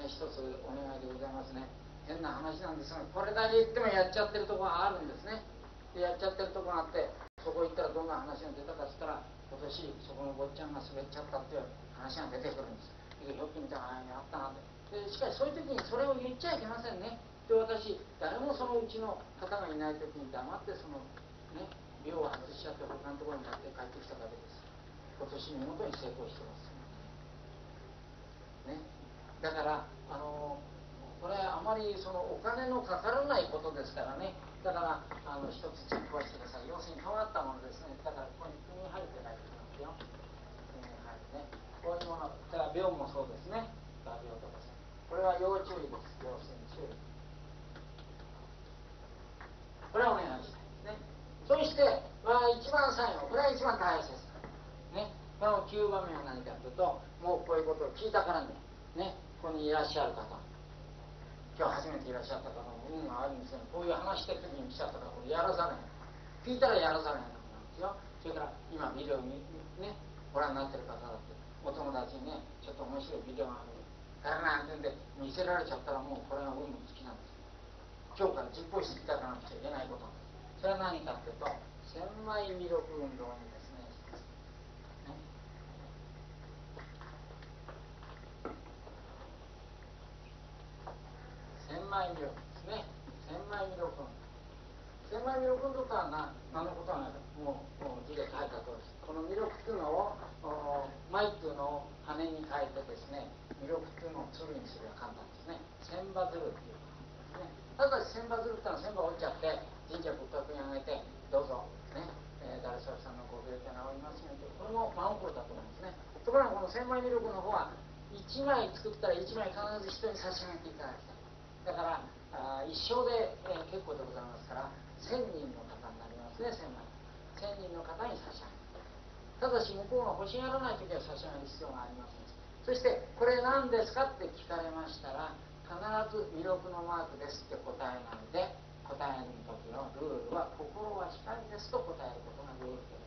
一つお願いでございますね。変な話なんですが、これだけ言ってもやっちゃってるところがあるんですね。でやっちゃってるところがあって、そこ行ったらどんな話が出たかっつったら、今年そこの坊ちゃんが滑っちゃったっていう話が出てくるんです。でよく見たらやったなって。でしかしそういう時にそれを言っちゃいけませんね。で私誰もそのうちの方がいない時に黙ってそのね病を外しちゃって他のところにやって帰ってきただけです。今年見事に成功してますね。だからこれあまりそのお金のかからないことですからね。だから一つチェックをしてください。要するに変わったものですね。だからここに組み入って書いてきますよ。組み入ってね。こういうもの、だから病もそうですね。だから病とかですね。これは要注意です。要するに注意。これはお願いしたいですね。そして、一番最後、これは一番大切ね。この9番目は何かというと、もうこういうことを聞いたからね、ここにいらっしゃる方、今日初めていらっしゃった方も運があるんですけど、こういう話してる時に来ちゃったから、これやらさない。聞いたらやらさないなんですよ。それから今ビデオご覧になってる方だって、お友達にね、ちょっと面白いビデオがあるからなんてんで見せられちゃったら、もうこれが運の尽きなんです。今日から実行していただかなくちゃいけないことなんです。それは何かというと、千枚弥勒運動にですね、千枚弥勒ですね。千枚弥勒運動。千枚弥勒運動とは何のことはないか。もう字で書いたとおりです。この弥勒というのを舞というのを羽に変えてですね、弥勒というのを鶴にすれば簡単ですね。千羽鶴っていうことですね。ただし千羽鶴ってのは千羽折っちゃって神社仏閣にあげてどうぞね、誰それさんのご病気が治りますよという、これも真心だと思うんですね。ところがこの千枚弥勒の方は1枚作ったら1枚必ず人に差し上げていただきたい。だから一生で、結構でございますから、1000人の方になりますね。1000人の方に差し上げる。ただし向こうが欲しがらない時は差し上げる必要がありません。そしてこれ何ですかって聞かれましたら、必ず弥勒のマークですって答えなので、答える時のルールは心は光ですと答えることがルールでご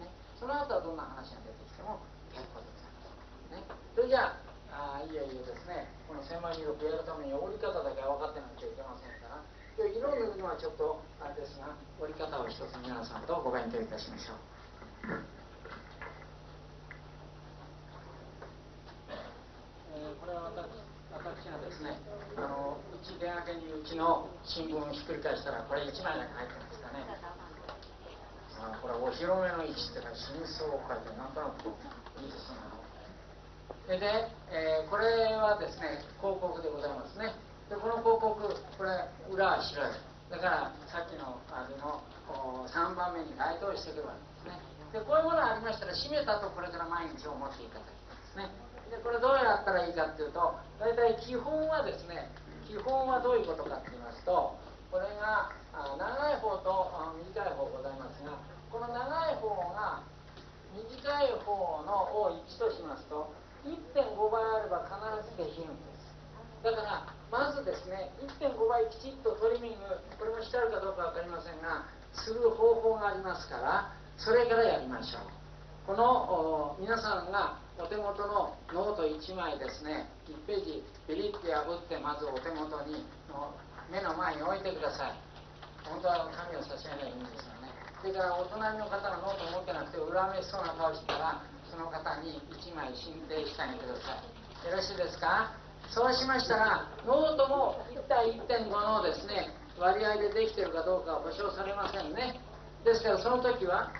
ざいます、その後はどんな話が出てきても結構でございます、それじゃあいよいよですね、この千枚弥勒やるために折り方だけは分かってなきゃいけませんから、色を塗るのはちょっとあれですが、折り方を一つ皆さんとご勉強いたしましょう。これは私がですね、うち出がけにうちの新聞をひっくり返したら、これ1枚だけ入ってますかね。これはお披露目の位置っていうか、真相を書いて、なんとなくいいですね。で、これはですね、広告でございますね。で、この広告、これ、裏は白い。だから、さっきのあれの3番目に該当してくるわけですね。で、こういうものがありましたら、閉めたとこれから毎日を持っていただきたいですね。で、これどうやったらいいかっていうと、大体基本はですね、基本はどういうことかって言いますと、これが長い方と短い方ございますが、この長い方が短い方のを1としますと、1.5 倍あれば必ずできるんです。だからまずですね、 1.5 倍きちっとトリミング、これもしてあるかどうか分かりませんが、する方法がありますから、それからやりましょう。この皆さんがお手元のノート1枚ですね、1ページビリッて破って、まずお手元に目の前に置いてください。本当は紙を差し上げないいいんですよね。それからお隣の方がノートを持ってなくて恨めしそうな顔してたら、その方に1枚申請してあげてください。よろしいですか。そうしましたら、ノートも1対 1.5 のですね、割合でできているかどうかは保証されませんね。ですからその時は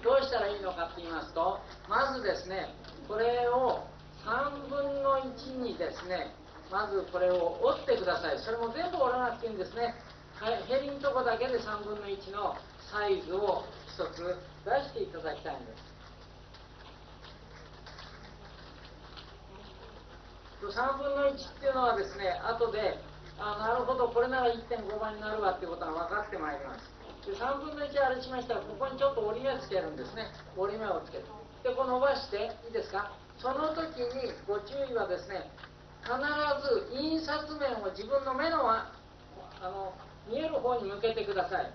どうしたらいいのかって言いますと、まずですね、これを3分の1にですね、まずこれを折ってください。それも全部折らなくていいんですね。へりのとこだけで3分の1のサイズを一つ出していただきたいんです。3分の1っていうのはですね、後でなるほどこれなら 1.5 倍になるわっていうことが分かってまいります。で3分の1あれしましたら、ここにちょっと折り目つけるんですね。折り目をつける。でこう伸ばしていいですか。その時にご注意はですね、必ず印刷面を自分の目の見える方に向けてください。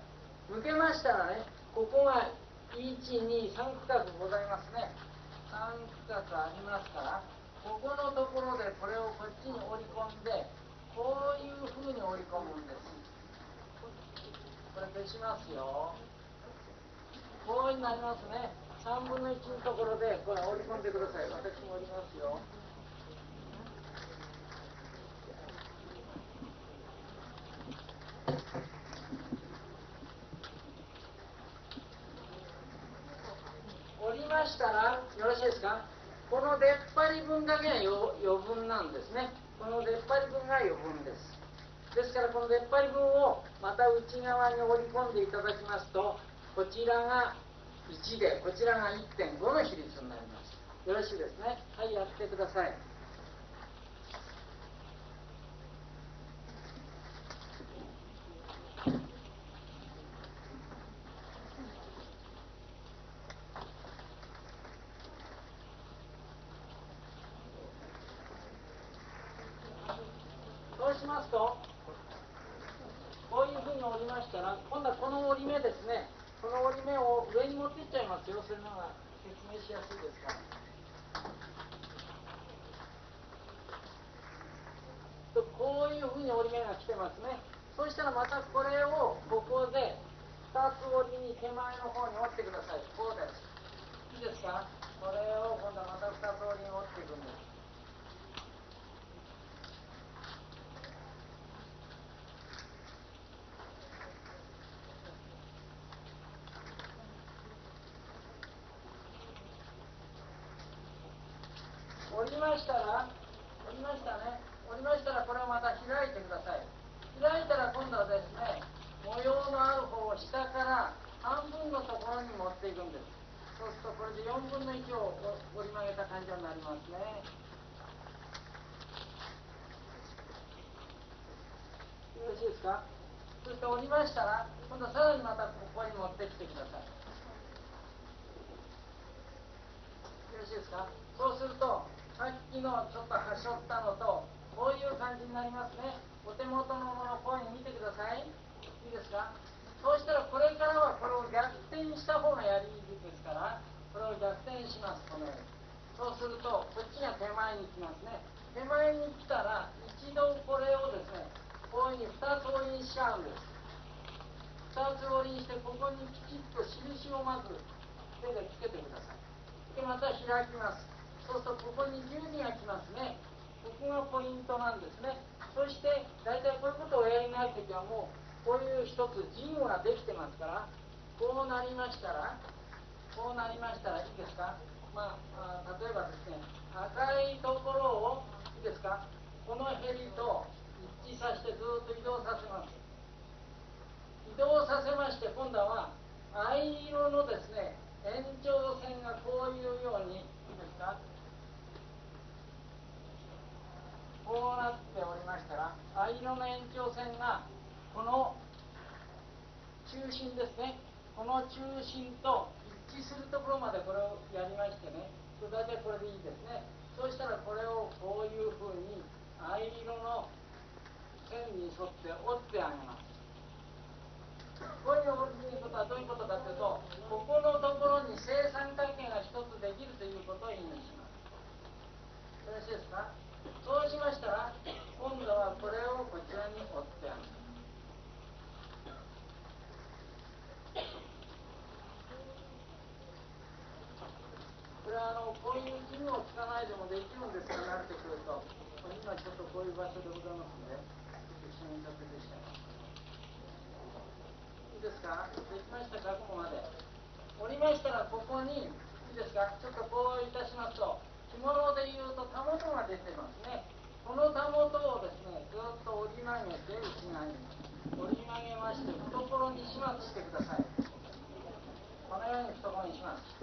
向けましたらね、ここが1、2、3区画ございますね。3区画ありますから、ここのろでこれをこっちに折り込んで、こういうふうに折り込むんです。これ消しますよ。こうになりますね。3分の1のところでこれ折り込んでください。私も折りますよ。折りましたらよろしいですか。この出っ張り分だけが余分なんですね。この出っ張り分が余分です。ですからこの出っ張り分をまた内側に折り込んでいただきますと、こちらが1でこちらが 1.5 の比率になります。よろしいですね。はい、やってください。そうしますと、こういうふうに折りましたら、今度はこの折り目ですね。この折り目を上に持っていっちゃいますよ。それの方が説明しやすいですから。こういうふうに折り目が来てますね。そしたらまたこれをここで2つ折りに手前の方に折ってください。こうです。いいですか。これを今度はまた2つ折りに折っていくんです。折りましたら、折りましたね。折りましたらこれをまた開いてください。開いたら今度はですね、模様のある方を下から半分のところに持っていくんです。そうするとこれで4分の1を折り曲げた感じになりますね。よろしいですか。そして折りましたら、今度はさらにまたここに持ってきてください。よろしいですか。そうすると、さっきのちょっとはしょったのと、こういう感じになりますね。お手元のもの、こういうふうに見てください。いいですか。そうしたら、これからはこれを逆転した方がやりですから、これを逆転します、このように。そうすると、こっちが手前に来ますね。手前に来たら、一度これをですね、こういうふうに2つ折りにしちゃうんです。2つ折りにして、ここにきちっと印をまず手でつけてください。でまた開きます。そうするとここに12が来ますね。ここがポイントなんですね。そして大体こういうことをおやりになるときはもうこういう一つ陣ができてますから、こうなりましたらいいですか。例えばですね、赤いところをいいですか、このヘリと一致させてずっと移動させます。移動させまして、今度は藍色のですね、延長線がこういうように、いいですか、こうなっておりましたら、藍色の延長線がこの中心ですね、この中心と一致するところまでこれをやりましてね、大体これでいいですね。そうしたらこれをこういうふうに藍色の線に沿って折ってあげます。こういう折りに行くことはどういうことかというと、ここのところに正三角形が一つできるということを意味します。よろしいですか。そうしましたら、今度はこれをこちらに折ってあげます。これはこういう器具を使わないでもできるんですが、慣れてくると、今ちょっとこういう場所でございますので、ちょっと一緒に撮影しちゃいます。いいですか。できましたか。ここまで折りましたら、ここにいいですか、ちょっとこういたしますと、着物でいうとたもとが出てますね。このたもとをですね、ずっと折り曲げて内側に折り曲げまして、懐に始末してください。このように懐にします。